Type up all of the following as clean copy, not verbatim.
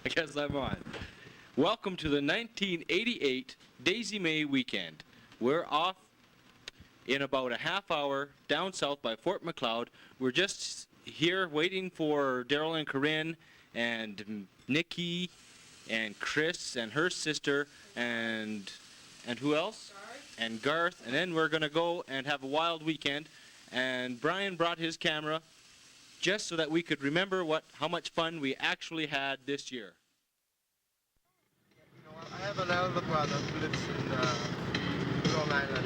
I guess I'm on. Welcome to the 1988 Daisy May weekend. We're off in about a half hour down south by Fort McLeod. We're just here waiting for Daryl and Corinne and Nikki and Chris and her sister and who else? Garth. And Garth. And then we're going to go and have a wild weekend. And Brian brought his camera just so that we could remember how much fun we actually had this year. You know, I have an elder brother who lives in Long Island.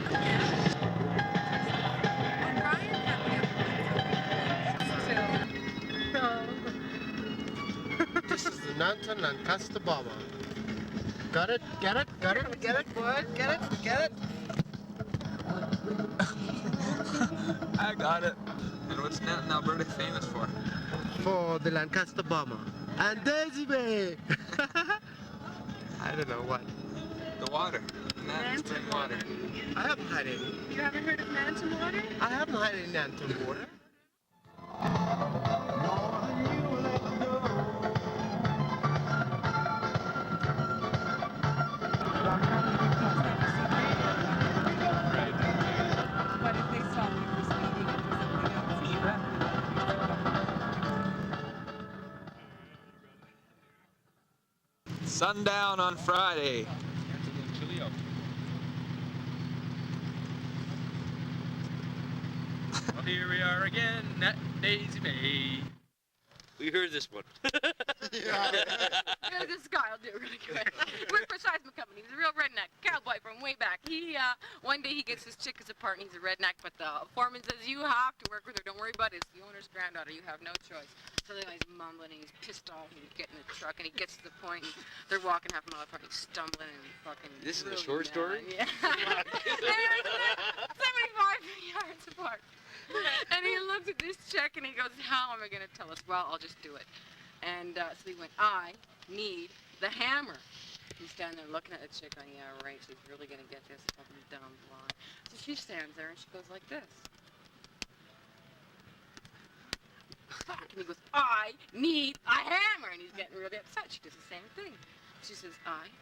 This is the Nanton Lancaster bomber. Got it? Get it? Got it? Get it, boy? Get it? Get it? I got it. And what's Nanton, Alberta famous for? For the Lancaster bomber. And Daisy May! I don't know what. The water. Nanton spring water. I haven't had any. You haven't heard of Nanton water? I haven't had any Nanton water. What if they saw me for speeding or something else? Sundown on Friday. Well, here we are again at Daisy May. We heard this one. Yeah, this guy will do really good. Worked for Seismic Company. He's a real redneck cowboy from way back. One day he gets his chick as a partner. He's a redneck, but the foreman says, you have to work with her. Don't worry about it. It's the owner's granddaughter. You have no choice. So then he's mumbling and he's pissed off and he's getting in the truck and he gets to the point and they're walking half a mile apart and he's stumbling and fucking This is really a short mad. story? Yeah. 75 yards apart. And he looks at this check and he goes, how am I going to tell us? Well, I'll just do it. And so he went, I need the hammer. He's standing there looking at the chick going, yeah, right, she's really going to get this fucking dumb blonde. So she stands there and she goes like this. Fuck. And he goes, I need a hammer. And he's getting really upset. She does the same thing. She says, I.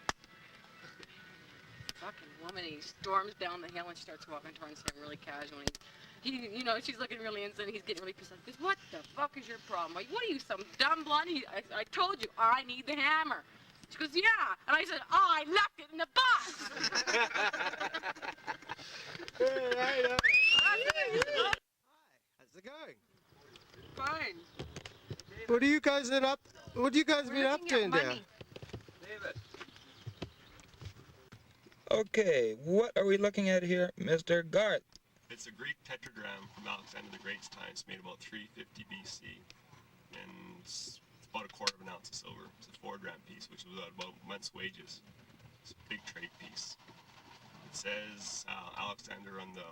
Fucking woman. And he storms down the hill and she starts walking towards him really casually. She's looking really innocent. He's getting really pissed off. He goes, what the fuck is your problem? Like, what are you, some dumb blonde? I told you, I need the hammer. She goes, yeah. And I said, I left it in the box. Hi, how's it going? Fine. What are you guys been up? What do you guys been up to in there? David. Okay, what are we looking at here, Mr. Garth? It's a Greek tetragram from Alexander the Great's time. It's made about 350 BC, and it's about a quarter of an ounce of silver. It's a 4-gram piece, which was about a month's wages. It's a big trade piece. It says Alexander on the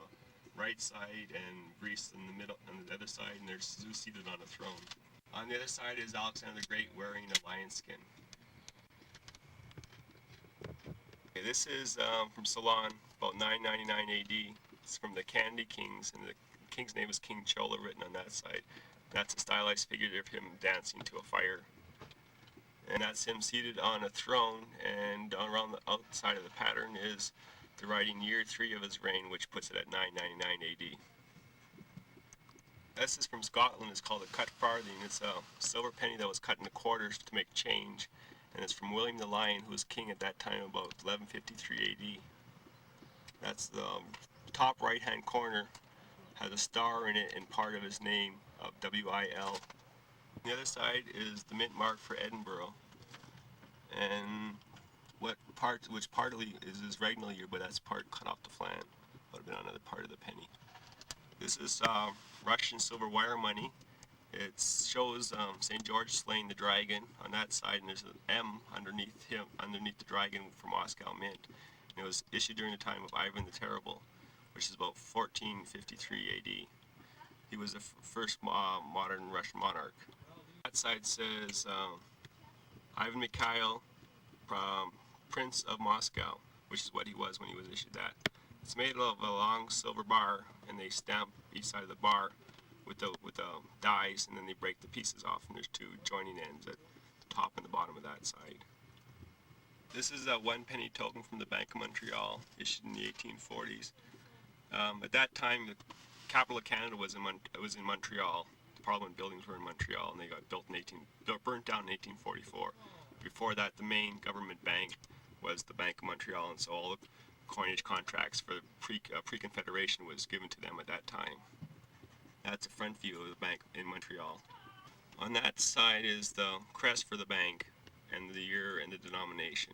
right side and Greece in the middle on the other side, and there's Zeus seated on a throne. On the other side is Alexander the Great wearing a lion skin. Okay, this is from Ceylon, about 999 AD. It's from the Candy Kings, and the king's name is King Chola written on that side. That's a stylized figure of him dancing to a fire. And that's him seated on a throne, and around the outside of the pattern is the writing year 3 of his reign, which puts it at 999 AD. This is from Scotland. It's called a cut farthing. It's a silver penny that was cut into quarters to make change, and it's from William the Lion, who was king at that time about 1153 AD. That's the top right hand corner, has a star in it and part of his name of W-I-L. The other side is the mint mark for Edinburgh, and which partly is his regnal year, but that's part cut off the flan. Would have been another part of the penny. This is Russian silver wire money. It shows St. George slaying the dragon on that side, and there's an M underneath him, underneath the dragon for Moscow Mint. And it was issued during the time of Ivan the Terrible, which is about 1453 AD. He was the first modern Russian monarch. That side says Ivan Mikhail, Prince of Moscow, which is what he was when he was issued that. It's made of a long silver bar, and they stamp each side of the bar with the dies, and then they break the pieces off, and there's 2 joining ends at the top and the bottom of that side. This is a 1 penny token from the Bank of Montreal, issued in the 1840s. At that time, the capital of Canada was in Montreal. The Parliament buildings were in Montreal, and they got burnt down in 1844. Before that, the main government bank was the Bank of Montreal, and so all the coinage contracts for the pre-Confederation was given to them at that time. That's a front view of the bank in Montreal. On that side is the crest for the bank, and the year and the denomination.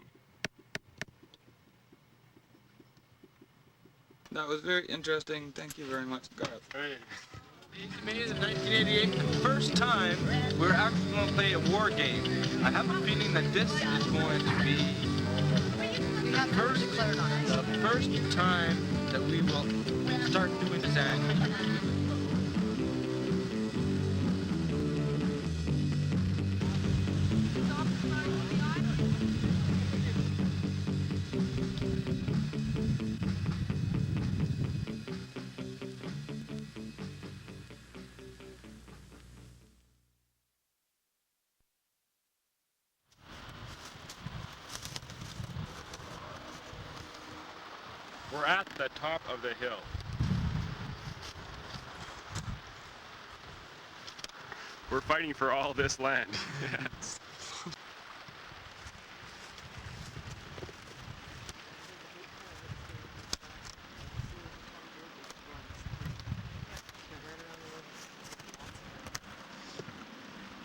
That was very interesting. Thank you very much, Garth. Daisy May is in 1988, the first time we're actually going to play a war game. I have a feeling that this is going to be the first time that we will start doing this annually. We're at the top of the hill. We're fighting for all this land. Yes.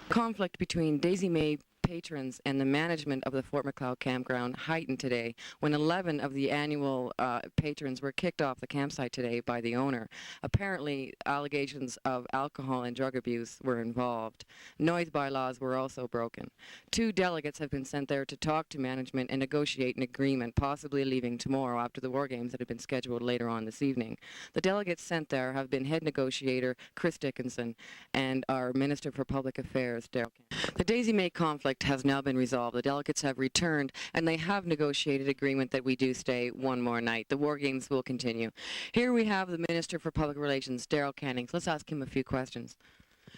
Conflict between Daisy May patrons and the management of the Fort Macleod campground heightened today when 11 of the annual patrons were kicked off the campsite today by the owner. Apparently, allegations of alcohol and drug abuse were involved. Noise bylaws were also broken. 2 delegates have been sent there to talk to management and negotiate an agreement, possibly leaving tomorrow after the war games that have been scheduled later on this evening. The delegates sent there have been head negotiator Chris Dickinson and our Minister for Public Affairs, Daryl Canning. The Daisy May conflict has now been resolved. The delegates have returned, and they have negotiated agreement that we do stay one more night. The war games will continue. Here we have the Minister for Public Relations, Daryl Canning. So let's ask him a few questions.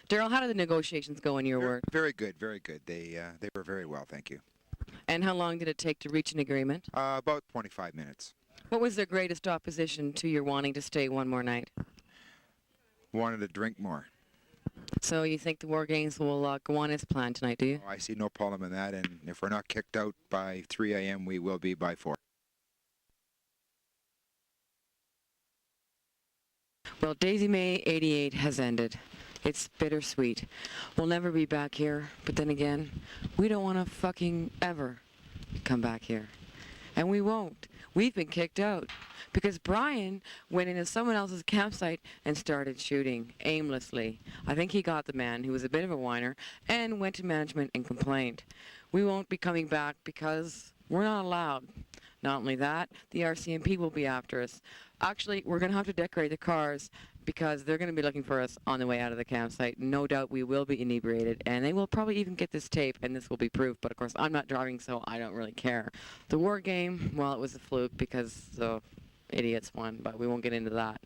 Daryl, how did the negotiations go in your word? Very good, very good. They were very well, thank you. And how long did it take to reach an agreement? About 25 minutes. What was their greatest opposition to your wanting to stay one more night? Wanted to drink more. So you think the war games will go on as planned tonight, do you? I see no problem in that, and if we're not kicked out by 3 a.m., we will be by 4. Well, Daisy May 88 has ended. It's bittersweet. We'll never be back here, but then again, we don't want to fucking ever come back here. And we won't. We've been kicked out because Brian went into someone else's campsite and started shooting aimlessly. I think he got the man who was a bit of a whiner and went to management and complained. We won't be coming back because we're not allowed. Not only that, the RCMP will be after us. Actually, we're going to have to decorate the cars because they're going to be looking for us on the way out of the campsite. No doubt we will be inebriated, and they will probably even get this tape, and this will be proof. But, of course, I'm not driving, so I don't really care. The war game, well, it was a fluke because the idiots won, but we won't get into that.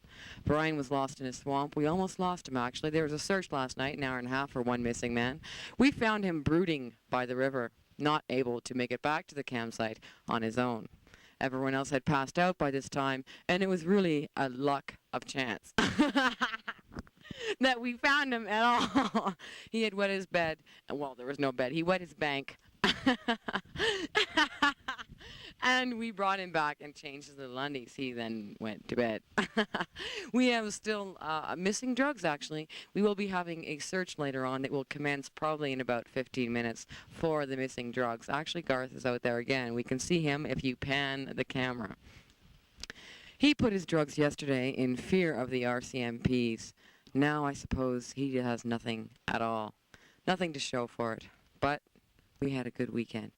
Brian was lost in a swamp. We almost lost him, actually. There was a search last night, an hour and a half for one missing man. We found him brooding by the river, not able to make it back to the campsite on his own. Everyone else had passed out by this time, and it was really a luck of chance that we found him at all. He had wet his bed. Well, there was no bed. He wet his bank. And we brought him back and changed his little undies. He then went to bed. We have still missing drugs, actually. We will be having a search later on that will commence probably in about 15 minutes for the missing drugs. Actually, Garth is out there again. We can see him if you pan the camera. He put his drugs yesterday in fear of the RCMPs. Now I suppose he has nothing at all. Nothing to show for it. But we had a good weekend.